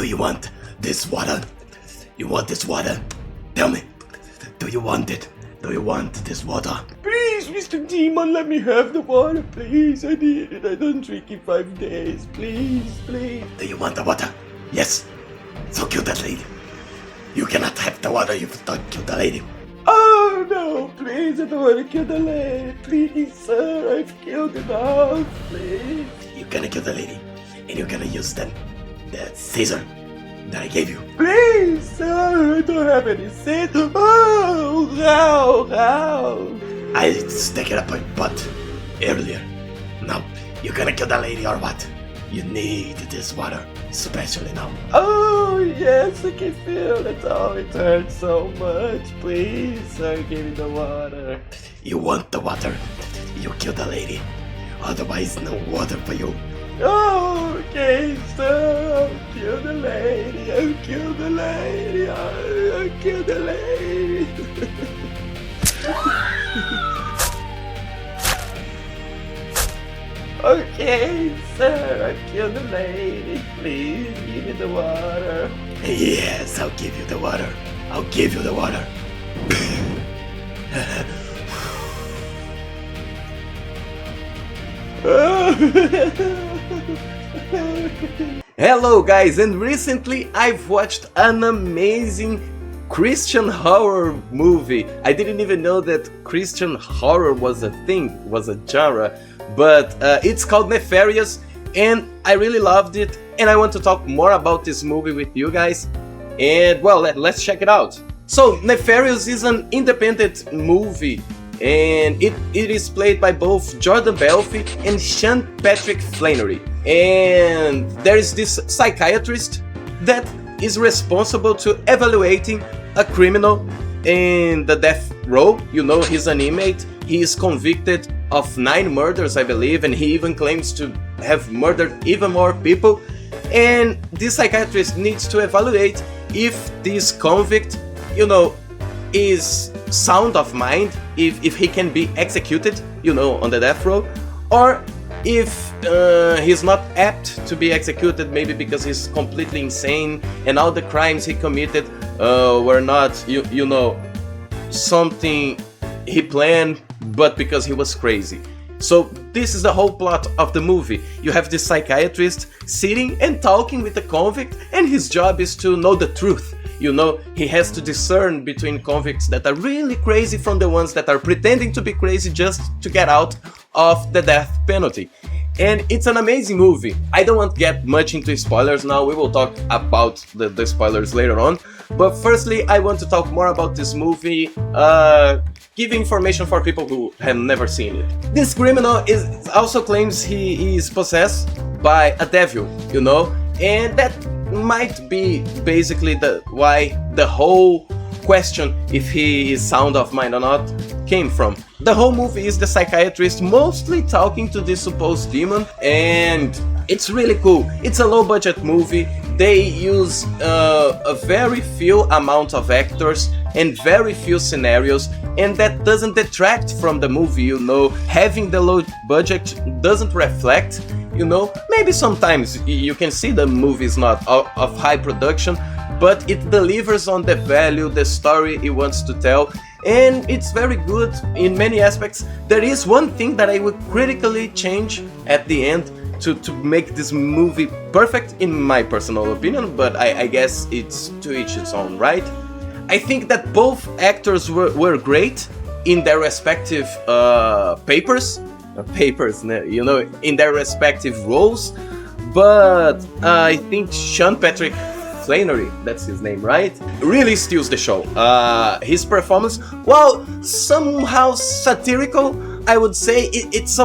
Do you want this water? You want this water? Tell me. Do you want it? Do you want this water? Please, Mr. Demon, let me have the water, please. I need it. I don't drink in 5 days. Please, please. Do you want the water? Yes. So kill that lady. You cannot have the water if you don't kill the lady. Oh, no, please. I don't want to kill the lady. Please, sir. I've killed enough. Please. You're gonna kill the lady. And you're gonna use the scissor that I gave you. Please, sir. I don't have any sense. Oh, how? I stuck it up my butt earlier. Now, you're gonna kill the lady or what? You need this water, especially now. Oh, yes, I can feel it. Oh, it hurts so much. Please, sir, give me the water. You want the water? You kill the lady. Otherwise, no water for you. Oh, okay, sir. I'll kill the lady. I'll kill the lady. I'll kill the lady. Okay, sir, I killed the lady. Please give me the water. Yes, I'll give you the water. I'll give you the water. Hello guys, and recently I've watched an amazing Christian horror movie. I didn't even know that Christian horror was a thing, was a genre, but it's called Nefarious, and I really loved it, and I want to talk more about this movie with you guys, and well, let's check it out. So, Nefarious is an independent movie, and it is played by both Jordan Belfi and Sean Patrick Flannery, and there is this psychiatrist that is responsible to evaluating a criminal in the death row. You know, he's an inmate. He is convicted of 9 murders, I believe, and he even claims to have murdered even more people. And this psychiatrist needs to evaluate if this convict, you know, is sound of mind, if he can be executed, you know, on the death row, or if he's not apt to be executed, maybe because he's completely insane and all the crimes he committed were not, you know, something he planned, but because he was crazy. So this is the whole plot of the movie. You have this psychiatrist sitting and talking with the convict, and his job is to know the truth. You know, he has to discern between convicts that are really crazy from the ones that are pretending to be crazy just to get out of the death penalty. And it's an amazing movie. I don't want to get much into spoilers now. We will talk about the spoilers later on. But firstly, I want to talk more about this movie, give information for people who have never seen it. This criminal also claims he is possessed by a devil, you know, and that might be basically why the whole question if he is sound of mind or not came from. The whole movie is the psychiatrist mostly talking to this supposed demon, and it's really cool. It's a low budget movie. They use a very few amount of actors and very few scenarios, and that doesn't detract from the movie, you know. Having the low budget doesn't reflect, you know. Maybe sometimes you can see the movie is not of high production, but it delivers on the value, the story it wants to tell, and it's very good in many aspects. There is one thing that I would critically change at the end to make this movie perfect, in my personal opinion, but I guess it's to each its own, right? I think that both actors were great in their respective papers, you know, in their respective roles, but I think Sean Patrick Flannery, that's his name, right? Really steals the show. His performance, while somehow satirical, I would say it's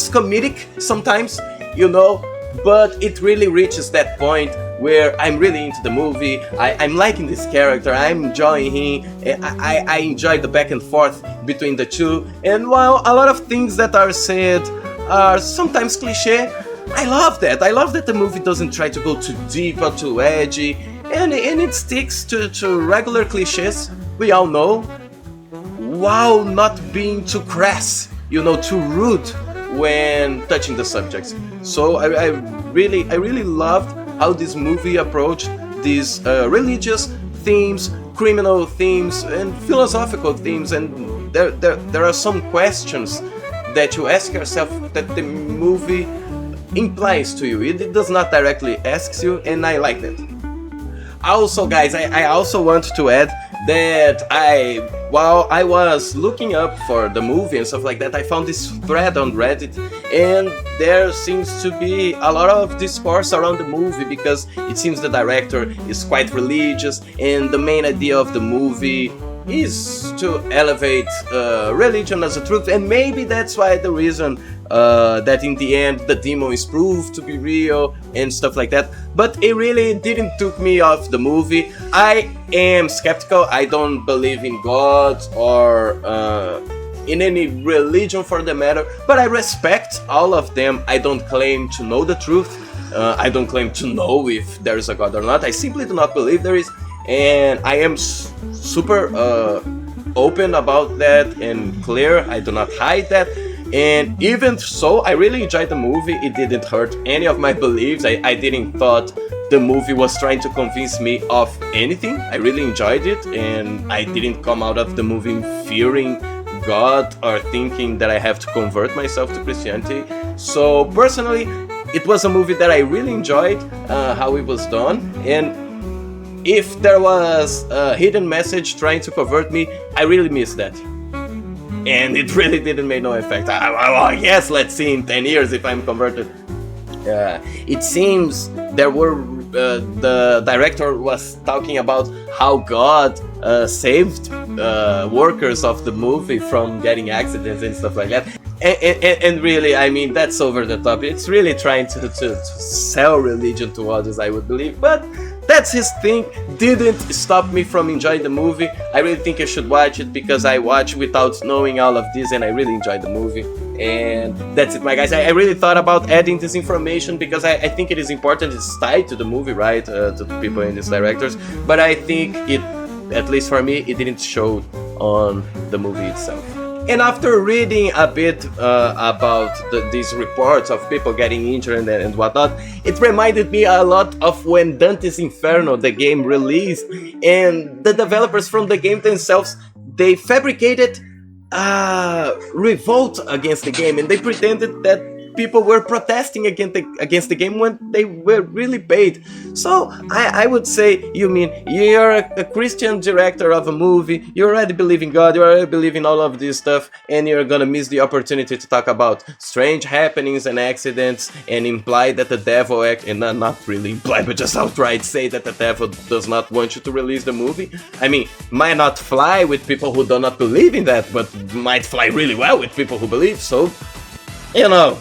comedic sometimes, you know, but it really reaches that point where I'm really into the movie. I'm liking this character, I'm enjoying him, I enjoy the back and forth between the two, and while a lot of things that are said are sometimes cliche, I love that the movie doesn't try to go too deep or too edgy, and it sticks to regular cliches we all know, while not being too crass, you know, too rude when touching the subjects. So I really loved how this movie approached these religious themes, criminal themes, and philosophical themes, and there are some questions that you ask yourself that the movie implies to you. It does not directly ask you, and I like that. Also, guys, I also want to add that while I was looking up for the movie and stuff like that, I found this thread on Reddit, and there seems to be a lot of discourse around the movie because it seems the director is quite religious, and the main idea of the movie is to elevate religion as a truth, and maybe that's why the reason that in the end the demon is proved to be real and stuff like that. But it really didn't took me off the movie. I am skeptical. I don't believe in God or in any religion for the matter, but I respect all of them. I don't claim to know the truth. I don't claim to know if there is a God or not. I simply do not believe there is, and I am super open about that and clear. I do not hide that. And even so, I really enjoyed the movie. It didn't hurt any of my beliefs. I didn't thought the movie was trying to convince me of anything. I really enjoyed it, and I didn't come out of the movie fearing God or thinking that I have to convert myself to Christianity. So personally, it was a movie that I really enjoyed how it was done, and if there was a hidden message trying to convert me, I really missed that. And it really didn't make no effect. Yes, let's see in 10 years if I'm converted. It seems there were the director was talking about how God saved workers of the movie from getting accidents and stuff like that. And really, I mean, that's over the top. It's really trying to sell religion to others, I would believe. But that's his thing. Didn't stop me from enjoying the movie. I really think you should watch it because I watched without knowing all of this, and I really enjoyed the movie. And that's it, my guys. I really thought about adding this information because I think it is important. It's tied to the movie, right? To the people and its directors. But I think it, at least for me, it didn't show on the movie itself. And after reading a bit about these reports of people getting injured and whatnot, it reminded me a lot of when Dante's Inferno, the game, released, and the developers from the game themselves, they fabricated a revolt against the game, and they pretended that people were protesting against the game when they were really paid. So I would say, you mean you're a Christian director of a movie, you already believe in God, you already believe in all of this stuff, and you're gonna miss the opportunity to talk about strange happenings and accidents and imply that the devil and not really imply, but just outright say that the devil does not want you to release the movie. I mean, might not fly with people who do not believe in that, but might fly really well with people who believe. So, you know,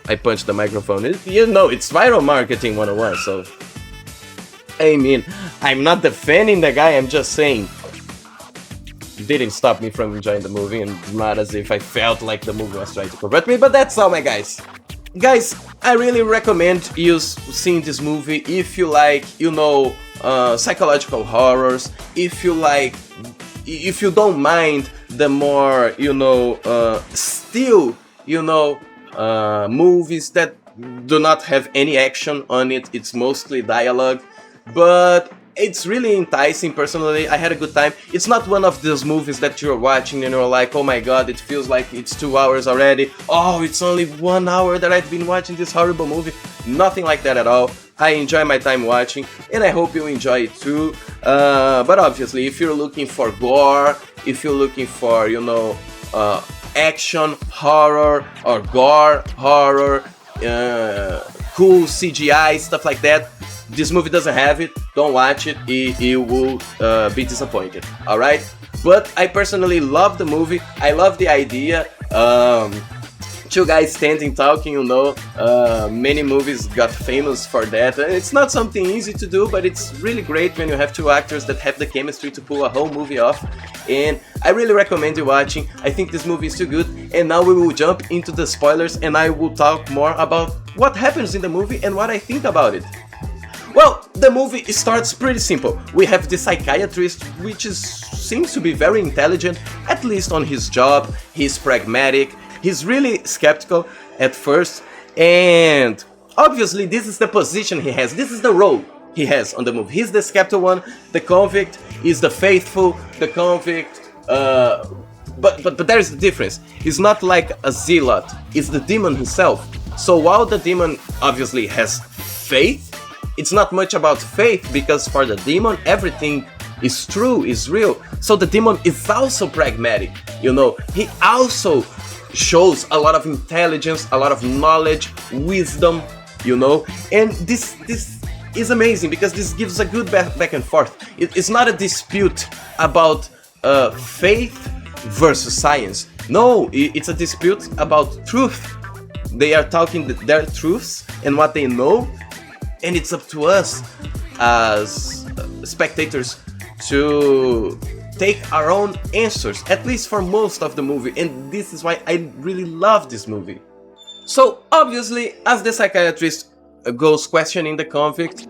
I punched the microphone. You know, it's viral marketing 101, so I mean, I'm not defending the guy, I'm just saying it didn't stop me from enjoying the movie, and not as if I felt like the movie was trying to convert me, but that's all, my guys. Guys, I really recommend you seeing this movie if you like, you know, psychological horrors, if you don't mind the more, you know, still, you know, movies that do not have any action on it. It's mostly dialogue, but it's really enticing. Personally, I had a good time. It's not one of those movies that you're watching and you're like, oh my god, it feels like it's 2 hours already. Oh, it's only 1 hour that I've been watching this horrible movie. Nothing like that at all. I enjoy my time watching, and I hope you enjoy it too. But obviously, if you're looking for gore, if you're looking for, you know, action horror or gore horror, cool CGI, stuff like that, this movie doesn't have it. Don't watch it. You will be disappointed. Alright? But I personally love the movie. I love the idea. Two guys standing talking, you know, many movies got famous for that. It's not something easy to do, but it's really great when you have two actors that have the chemistry to pull a whole movie off. And I really recommend you watching. I think this movie is too good. And now we will jump into the spoilers, and I will talk more about what happens in the movie and what I think about it. Well, the movie starts pretty simple. We have the psychiatrist, which seems to be very intelligent, at least on his job. He's pragmatic. He's really skeptical at first, and obviously this is the position he has, this is the role he has on the movie. He's the skeptical one, the convict is the faithful, the convict, but there is a difference. He's not like a zealot, it's the demon himself. So while the demon obviously has faith, it's not much about faith, because for the demon everything is true, is real. So the demon is also pragmatic, you know. He also shows a lot of intelligence, a lot of knowledge, wisdom, you know. And this is amazing, because this gives a good back and forth. It's not a dispute about faith versus science. No, it's a dispute about truth. They are talking their truths and what they know, and it's up to us as spectators to take our own answers, at least for most of the movie. And this is why I really love this movie. So obviously, as the psychiatrist goes questioning the convict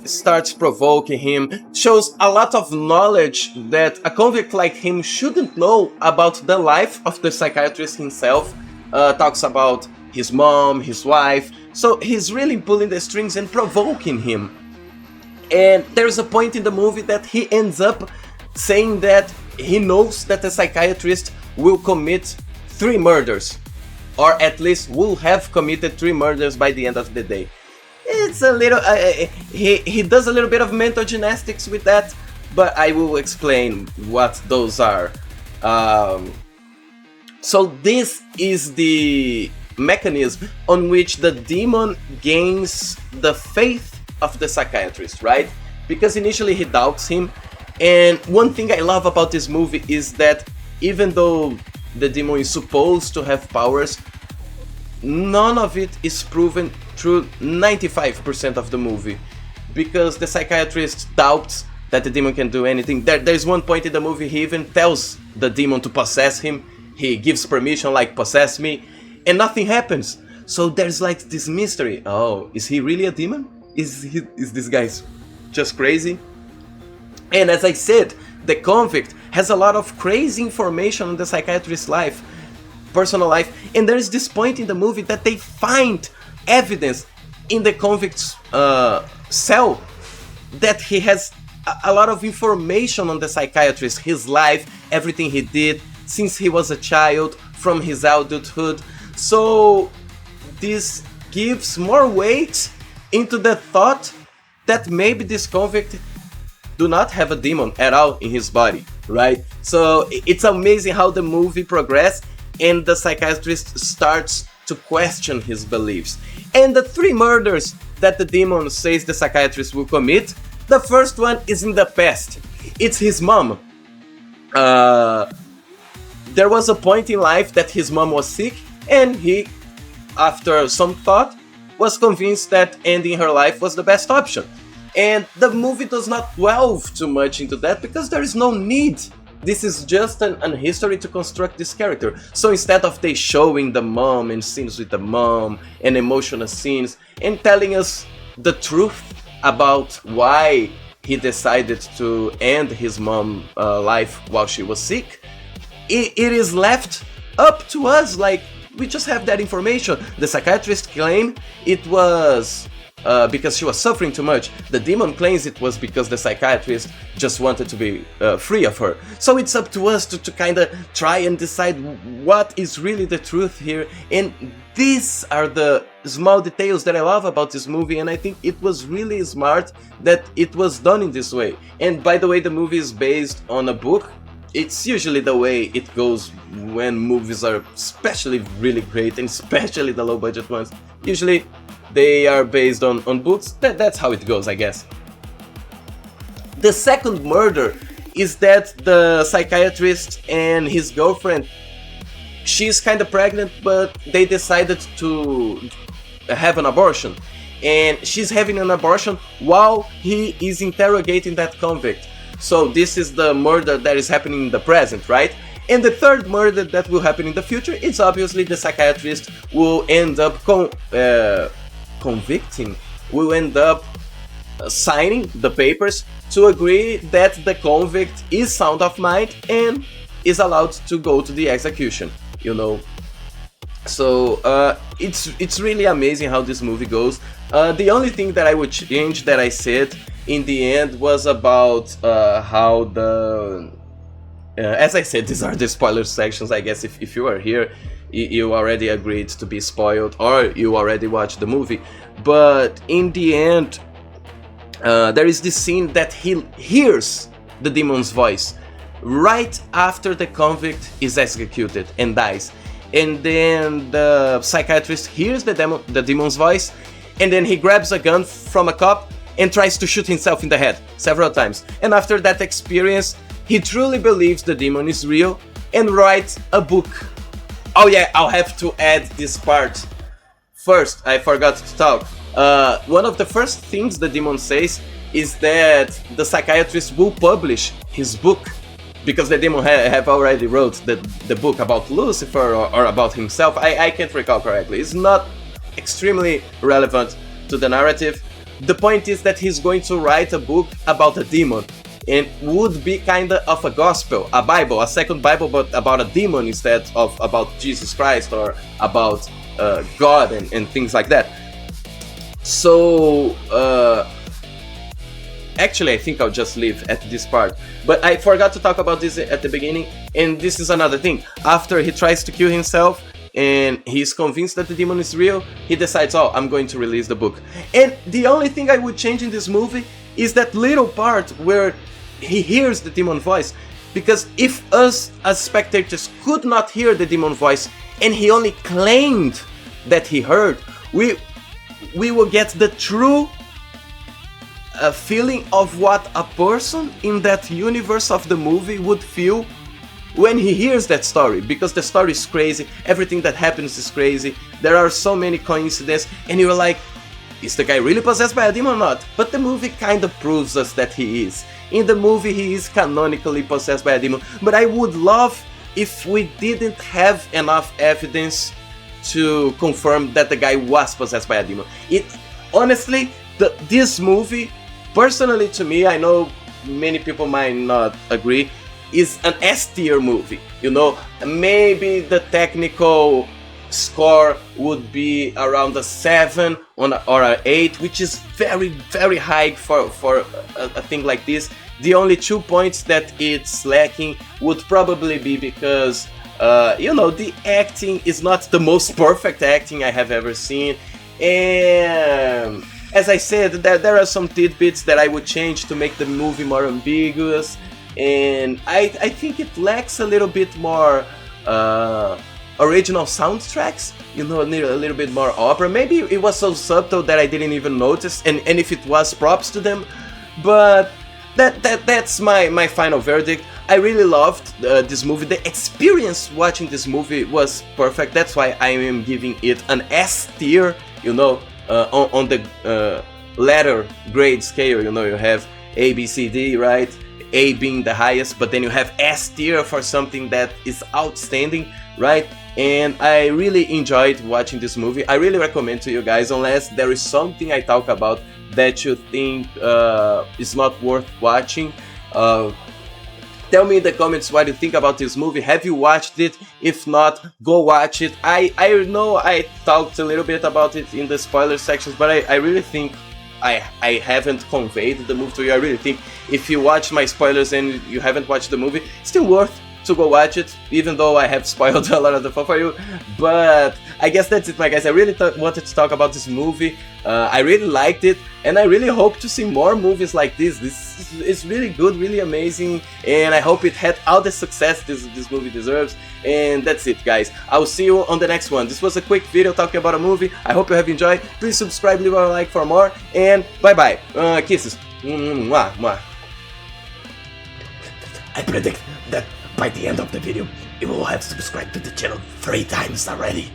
starts provoking him, shows a lot of knowledge that a convict like him shouldn't know about the life of the psychiatrist himself. Talks about his mom, his wife, so he's really pulling the strings and provoking him. And there's a point in the movie that he ends up saying that he knows that the psychiatrist will commit 3 murders, or at least will have committed 3 murders by the end of the day. It's a little, he does a little bit of mental gymnastics with that, but I will explain what those are. So this is the mechanism on which the demon gains the faith of the psychiatrist, right? Because initially he doubts him, and one thing I love about this movie is that even though the demon is supposed to have powers, none of it is proven through 95% of the movie, because the psychiatrist doubts that the demon can do anything. There's one point in the movie he even tells the demon to possess him. He gives permission, like, possess me, and nothing happens. So there's like this mystery. Oh, is he really a demon? Is this guy just crazy? And as I said, the convict has a lot of crazy information on the psychiatrist's life, personal life, and there is this point in the movie that they find evidence in the convict's cell that he has a lot of information on the psychiatrist, his life, everything he did since he was a child, from his adulthood. So this gives more weight into the thought that maybe this convict do not have a demon at all in his body, right? So it's amazing how the movie progresses and the psychiatrist starts to question his beliefs. And the 3 murders that the demon says the psychiatrist will commit, the first one is in the past. It's his mom. There was a point in life that his mom was sick, and he, after some thought, was convinced that ending her life was the best option. And the movie does not delve too much into that, because there is no need. This is just an history to construct this character. So instead of they showing the mom and scenes with the mom and emotional scenes and telling us the truth about why he decided to end his mom's life while she was sick, it is left up to us. Like, we just have that information. The psychiatrist claimed it was because she was suffering too much. The demon claims it was because the psychiatrist just wanted to be free of her. So it's up to us to kind of try and decide what is really the truth here. And these are the small details that I love about this movie, and I think it was really smart that it was done in this way. And by the way, the movie is based on a book. It's usually the way it goes when movies are especially really great, and especially the low budget ones. Usually they are based on books. That's how it goes, I guess. The second murder is that the psychiatrist and his girlfriend, she's kind of pregnant, but they decided to have an abortion. And she's having an abortion while he is interrogating that convict. So this is the murder that is happening in the present, right? And the third murder that will happen in the future is obviously the psychiatrist will end up convicting, will end up signing the papers to agree that the convict is sound of mind and is allowed to go to the execution, you know. So it's really amazing how this movie goes. The only thing that I would change that I said in the end was about how the as I said, these are the spoiler sections. I guess if you are here, you already agreed to be spoiled, or you already watched the movie. But in the end, there is this scene that he hears the demon's voice right after the convict is executed and dies. And then the psychiatrist hears the demon's voice, and then he grabs a gun from a cop and tries to shoot himself in the head several times. And after that experience, he truly believes the demon is real and writes a book. Oh yeah, I'll have to add this part. First, I forgot to talk. One of the first things the demon says is that the psychiatrist will publish his book, because the demon have already wrote the book about Lucifer or about himself. I can't recall correctly. It's not extremely relevant to the narrative. The point is that he's going to write a book about a demon, and would be kinda of a gospel, a Bible, a second Bible, but about a demon instead of about Jesus Christ or about God and things like that. So actually, I think I'll just leave at this part. But I forgot to talk about this at the beginning, and this is another thing. After he tries to kill himself and he's convinced that the demon is real, he decides, oh, I'm going to release the book. And the only thing I would change in this movie is that little part where he hears the demon voice. Because if us as spectators could not hear the demon voice and he only claimed that he heard, we will get the true feeling of what a person in that universe of the movie would feel when he hears that story, because the story is crazy, everything that happens is crazy, there are so many coincidences, and you're like, is the guy really possessed by a demon or not? But the movie kind of proves us that he is. In the movie he is canonically possessed by a demon, but I would love if we didn't have enough evidence to confirm that the guy was possessed by a demon. Honestly, this movie, personally to me, I know many people might not agree, is an S tier movie. You know, maybe the technical score would be around a 7 or an 8, which is very, very high for a thing like this. The only 2 points that it's lacking would probably be because, you know, the acting is not the most perfect acting I have ever seen. And as I said, there are some tidbits that I would change to make the movie more ambiguous. And I think it lacks a little bit more original soundtracks, you know, a little bit more opera. Maybe it was so subtle that I didn't even notice, and if it was, props to them. But that's my final verdict. I really loved this movie. The experience watching this movie was perfect. That's why I am giving it an S tier, you know, on the letter grade scale. You know, you have A, B, C, D, right? A being the highest, but then you have S tier for something that is outstanding, right? And I really enjoyed watching this movie. I really recommend to you guys, unless there is something I talk about that you think is not worth watching. Tell me in the comments what you think about this movie. Have you watched it? If not, go watch it. I know I talked a little bit about it in the spoiler sections, but I really think I haven't conveyed the movie to you. I really think if you watch my spoilers and you haven't watched the movie, it's still worth to go watch it, even though I have spoiled a lot of the fun for you. But I guess that's it, my guys. I really wanted to talk about this movie. I really liked it, and I really hope to see more movies like this. This is really good, really amazing, and I hope it had all the success this movie deserves. And that's it, guys. I will see you on the next one. This was a quick video talking about a movie. I hope you have enjoyed. Please subscribe, leave a like for more, and bye-bye. Kisses. Mwah, mwah. I predict that by the end of the video, you will have subscribed to the channel 3 times already.